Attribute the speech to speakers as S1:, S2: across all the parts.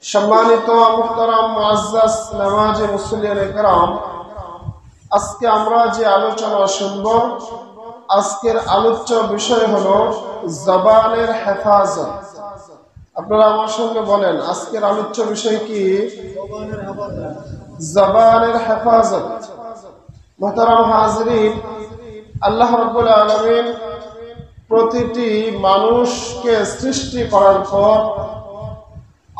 S1: সম্মানিত মুহতারাম মুআজ্জাজ নামাজি মুসল্লিয়ানে কেরাম, আজকে আমরা যে আলোচনা শুনব, আজকের আলোচ্য বিষয় হলো জবানের হেফাজত। আপনারা আমার সঙ্গে বলেন, আজকের আলোচ্য বিষয় কি? জবানের হেফাজত। মুহতারাম হাজরিন, আল্লাহ রাব্বুল আলামিন প্রতিটি মানুষকে সৃষ্টি করার পর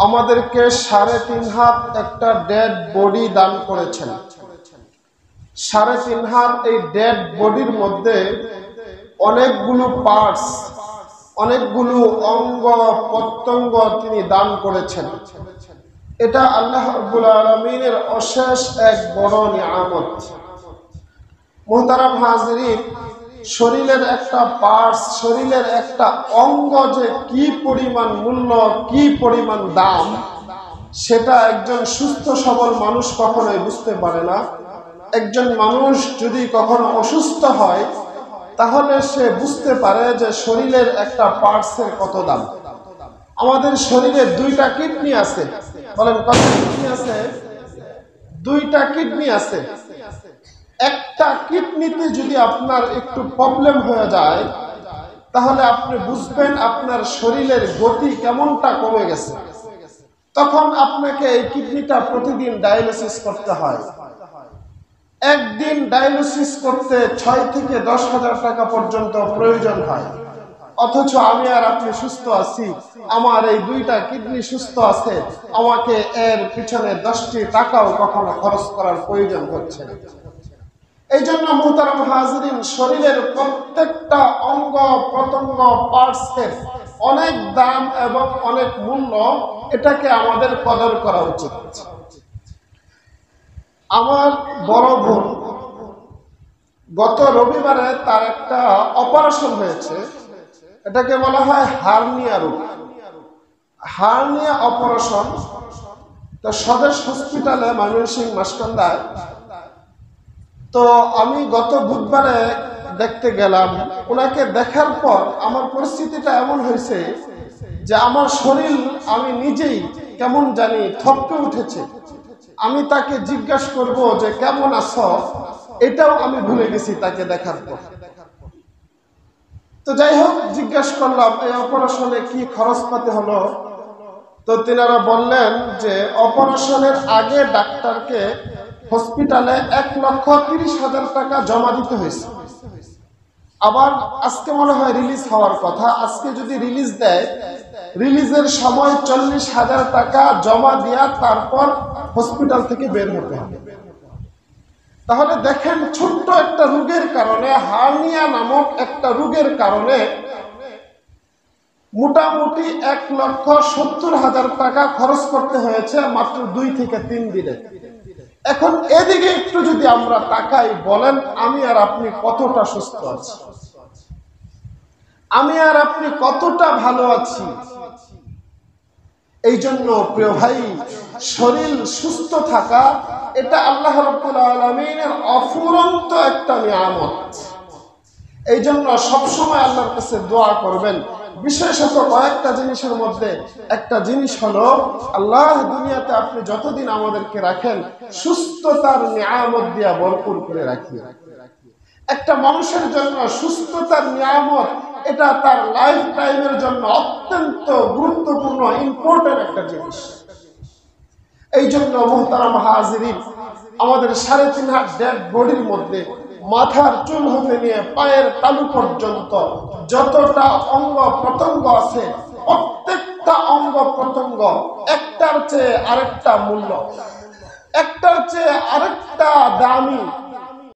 S1: আমাদেরকে 3.5 হাত একটা ডেড বডি দান করেছেন। 3.5 হাত এই ডেড বডির মধ্যে অনেকগুলো পার্টস, অনেকগুলো অঙ্গ প্রত্যঙ্গ তিনি দান করেছেন। এটা আল্লাহ রাব্বুল আলামিনের অশেষ এক বড় নিয়ামত। মুহতারাম হাজরিন, শরীরের একটা পার্টস, শরীরের একটা অঙ্গ যে কি পরিমাণ মূল্য, কি পরিমাণ দাম, সেটা একজন সুস্থ সবল মানুষ কখনোই বুঝতে পারে না। একজন মানুষ যদি কখনো অসুস্থ হয়, তাহলে সে বুঝতে পারে যে শরীরের একটা পার্টসের কত দাম। আমাদের শরীরে 2টা কিডনি আছে। বলেন, কত কিডনি আছে? 2টা কিডনি আছে। একটা কিডনিতে যদি আপনার একটু প্রবলেম হয়ে যায়, তাহলে আপনি বুঝবেন আপনার শরীরের গতি কেমনটা কমে গেছে। তখন আপনাকে এই কিডনিটা প্রতিদিন ডায়ালিসিস করতে হয়। একদিন ডায়ালিসিস করতে 6 থেকে 10,000 টাকা পর্যন্ত প্রয়োজন হয়। অথচ আমি আর আপনি সুস্থ আছি, আমার এই 2টা কিডনি সুস্থ আছে, আমাকে এর পিছনে 10টি টাকাও কখনো খরচ করার প্রয়োজন হচ্ছে না। এই জন্য মুহতারাম হাজরিন, শরীরের প্রত্যেকটা অঙ্গ প্রত্যঙ্গ পার্টসের অনেক দাম এবং অনেক মূল্য, এটাকে আমাদের কদর করা উচিত। আমার বড় বোন গত রবিবারে তার একটা অপারেশন হয়েছে। এটাকে বলা হয় হার্নিয়া রোগ, হার্নিয়া অপারেশন। তো স্বদেশ হসপিটালে ময়মনসিংহ মাসকান্দায়। তো আমি গত বুধবারে দেখতে গেলাম। ওনাকে দেখার পর আমার পরিস্থিতিটা এমন হয়েছে যে আমার শরীর, আমি নিজেই কেমন জানি থপকে উঠেছে। আমি তাকে জিজ্ঞাসা করব যে কেমন আছো, এটাও আমি ভুলে গেছি তাকে দেখার পর। তো যাই হোক, জিজ্ঞাসা করলাম এই অপারেশনে কি খরচপাতি হলো। তো তিনারা বললেন যে অপারেশনের আগে ডাক্তারকে হসপিটালে 1,30,000 টাকা জমা দিতে হয়েছে। আবার আজকে মনে হয় রিলিজ হওয়ার কথা। আজকে যদি রিলিজ দেয়, রিলিজের সময় 40,000 টাকা জমা দিয়া তারপর হসপিটাল থেকে বের হতে হবে। তাহলে দেখেন, ছোট্ট একটা রোগের কারণে, হার্নিয়া নামক একটা রোগের কারণে মোটামুটি 1,70,000 টাকা খরচ করতে হয়েছে মাত্র 2 থেকে 3 দিনে। এখন এদিকে একটু যদি আমরা তাকাই, বলেন আমি আর আপনি কতটা সুস্থ আছি, আমি আর আপনি কতটা ভালো আছি। এই জন্য প্রিয় ভাই, শরীর সুস্থ থাকা এটা আল্লাহ রাব্বুল আলামিনের অফুরন্ত একটা নিয়ামত। এই জন্য সবসময় আল্লাহর কাছে দোয়া করবেন। বিশেষত কয়েকটা জিনিসের মধ্যে একটা জিনিস হলো, আল্লাহ দুনিয়াতে আপনি যতদিন আমাদেরকে রাখেন, সুস্থতার নিয়ামত দিয়া ভরপুর করে রাখিয়ে। একটা মানুষের জন্য সুস্থতার নিয়ামত, এটা তার লাইফ টাইমের জন্য অত্যন্ত গুরুত্বপূর্ণ, ইম্পর্টেন্ট একটা জিনিস। এই জন্য মুহতারাম হাজিরিন, আমাদের 3.5 হাত ডেড বডির মধ্যে মাথার চুল হতে নিয়ে পায়ের তালু পর্যন্ত যতটা অঙ্গ প্রত্যঙ্গ আছে, প্রত্যেকটা অঙ্গ প্রত্যঙ্গ একটার চেয়ে আরেকটা মূল্য, একটার চেয়ে আরেকটা দামি।